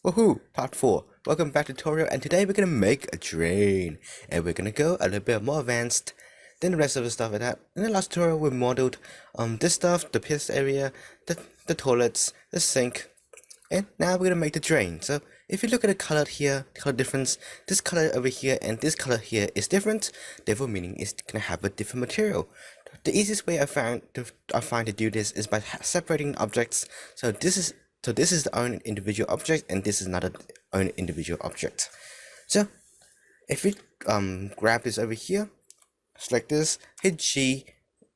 Woohoo! Part 4. Welcome back to tutorial, and today we're gonna make a drain. And we're gonna go a little bit more advanced than the rest of the stuff like that. In the last tutorial we modeled this stuff, the piss area, the toilets, the sink, and now we're gonna make the drain. So if you look at the color here, the color difference, this color over here and this color here is different, therefore meaning it's gonna have a different material. The easiest way I find to do this is by separating objects. So this is the own individual object, and this is another own individual object. So if we grab this over here, select this, hit G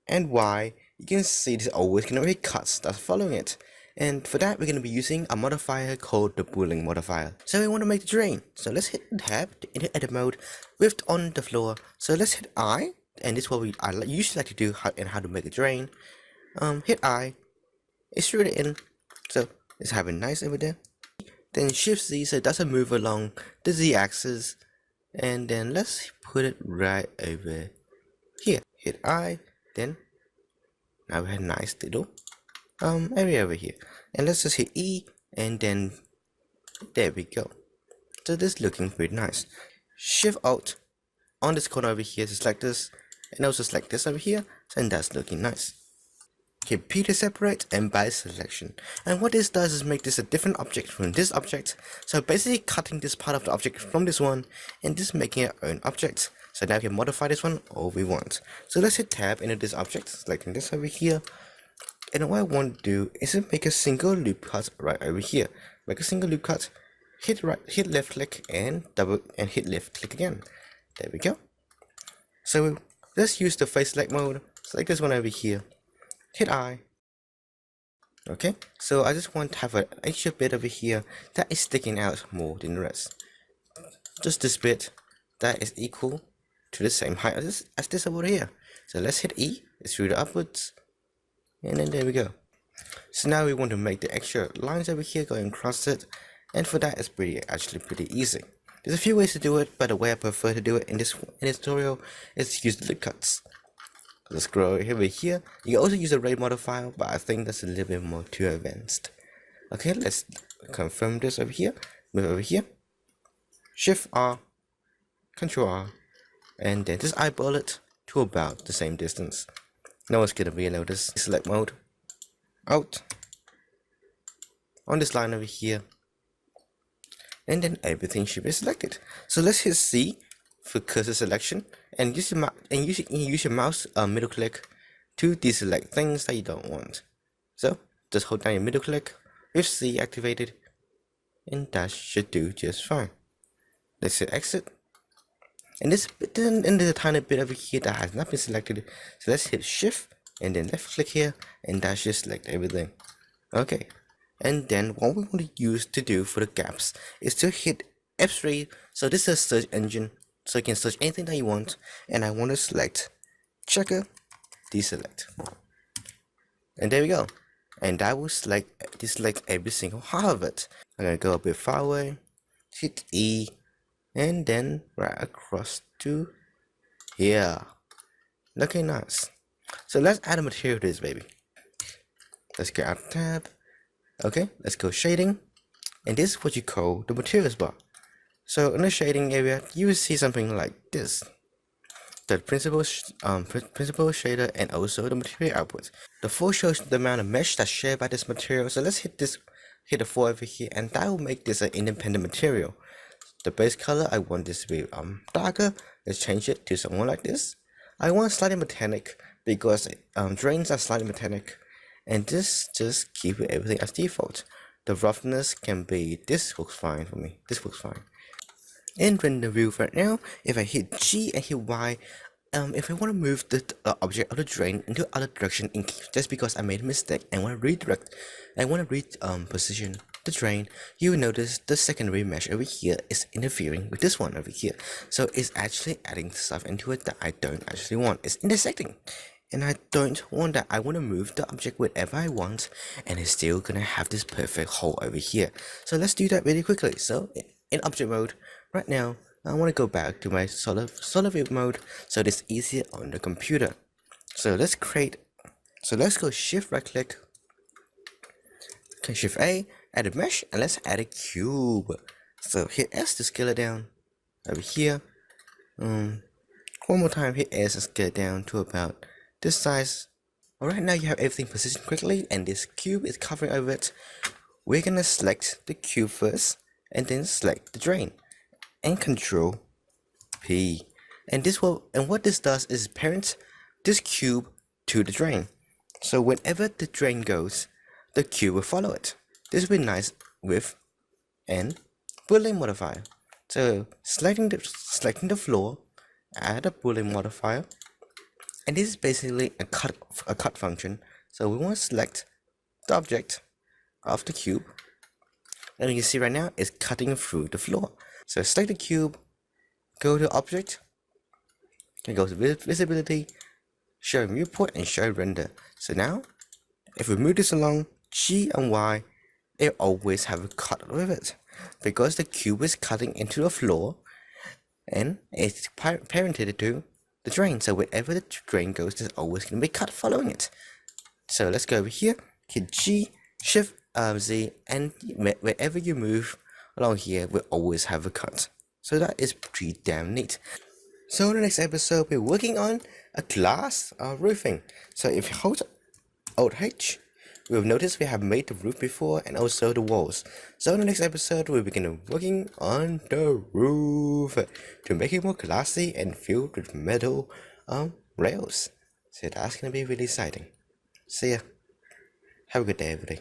and Y, you can see this always gonna be cuts that's following it. And for that, we're going to be using a modifier called the Boolean modifier. So we want to make the drain. So let's hit tab in the edit mode, width on the floor. So let's hit I, and this is what I usually like to do how to make a drain. Hit I, extrude it in, so it's having nice over there. Then Shift Z, so it doesn't move along the Z axis. And then let's put it right over here. Hit I, then now we have a nice little area over here, and let's just hit E, and then there we go. So this is looking pretty nice. Shift Alt on this corner over here to select this, and also select this over here, and that's looking nice. Hit P to separate and by selection, and what this does is make this a different object from this object. So basically cutting this part of the object from this one and just making it our own object. So now we can modify this one all we want. So let's hit tab into this object, selecting this over here. And what I want to do is to make a single loop cut right over here. Make a single loop cut, hit left click and hit left click again. There we go. So let's use the face select mode. Select this one over here. Hit I. Okay, so I just want to have an extra bit over here that is sticking out more than the rest. Just this bit that is equal to the same height as this over here. So let's hit E, extrude it upwards. And then there we go. So now we want to make the extra lines over here going across it, and for that it's actually pretty easy. There's a few ways to do it, but the way I prefer to do it in this tutorial is to use the loop cuts. Let's scroll over here. You can also use a rate modifier, but I think that's a little bit more too advanced. Okay, let's confirm this over here. Move over here. Shift R, Control R, and then just eyeball it to about the same distance. Now it's gonna reload this select mode out on this line over here, and then everything should be selected. So let's hit C for cursor selection, and use your mouse middle click to deselect things that you don't want. So just hold down your middle click with C activated, and that should do just fine. Let's hit exit. And there's a tiny bit over here that has not been selected, so let's hit shift and then left click here, and that should select everything. Okay, and then what we want to use to do for the gaps is to hit F3. So this is a search engine, so you can search anything that you want, and I want to select checker, deselect, and there we go. And that will deselect every single half of it. I'm gonna go a bit far away, hit E, and then right across to here. Looking nice. So let's add a material to this baby. Let's go out tab. Okay, let's go shading, and this is what you call the materials bar. So in the shading area, you will see something like this: the principal shader and also the material output. The 4 shows the amount of mesh that's shared by this material. So let's hit the 4 over here, and that will make this an independent material. The base color, I want this to be darker. Let's change it to something like this. I want slightly metallic because drains are slightly metallic, and just keep everything as default. The roughness can be, this works fine for me. This works fine. In render view right now, if I hit G and hit Y, if I want to move the object of the drain into other direction, just because I made a mistake and want to position the drain, you will notice the secondary mesh over here is interfering with this one over here. So it's actually adding stuff into it that I don't actually want. It's intersecting, and I don't want that. I want to move the object wherever I want, and it's still gonna have this perfect hole over here. So let's do that really quickly. So in object mode right now, I want to go back to my solid view mode, so it's easier on the computer. So let's go shift right click, Okay, Shift A, add a mesh, and let's add a cube. So hit S to scale it down over here. One more time, hit S and scale it down to about this size. Alright, now you have everything positioned correctly, and this cube is covering over it. We're gonna select the cube first, and then select the drain, and Control P. And what this does is parent this cube to the drain. So whenever the drain goes, the cube will follow it. This will be nice with an Boolean modifier. So selecting the floor, add a Boolean modifier, and this is basically a cut function. So we want to select the object of the cube, and you can see right now it's cutting through the floor. So select the cube, go to object, and go to visibility, show viewport, and show render. So now if we move this along, G and Y, they always have a cut with it because the cube is cutting into the floor and it's parented to the drain. So wherever the drain goes, there's always going to be cut following it. So let's go over here, hit G, Shift Z, and wherever you move along here, we always have a cut. So that is pretty damn neat. So in the next episode, we're working on a glass roofing. So if you hold Alt H, we'll notice we have made the roof before and also the walls. So in the next episode, we'll begin working on the roof to make it more glassy and filled with metal rails. So that's gonna be really exciting. See ya. Have a good day, everybody.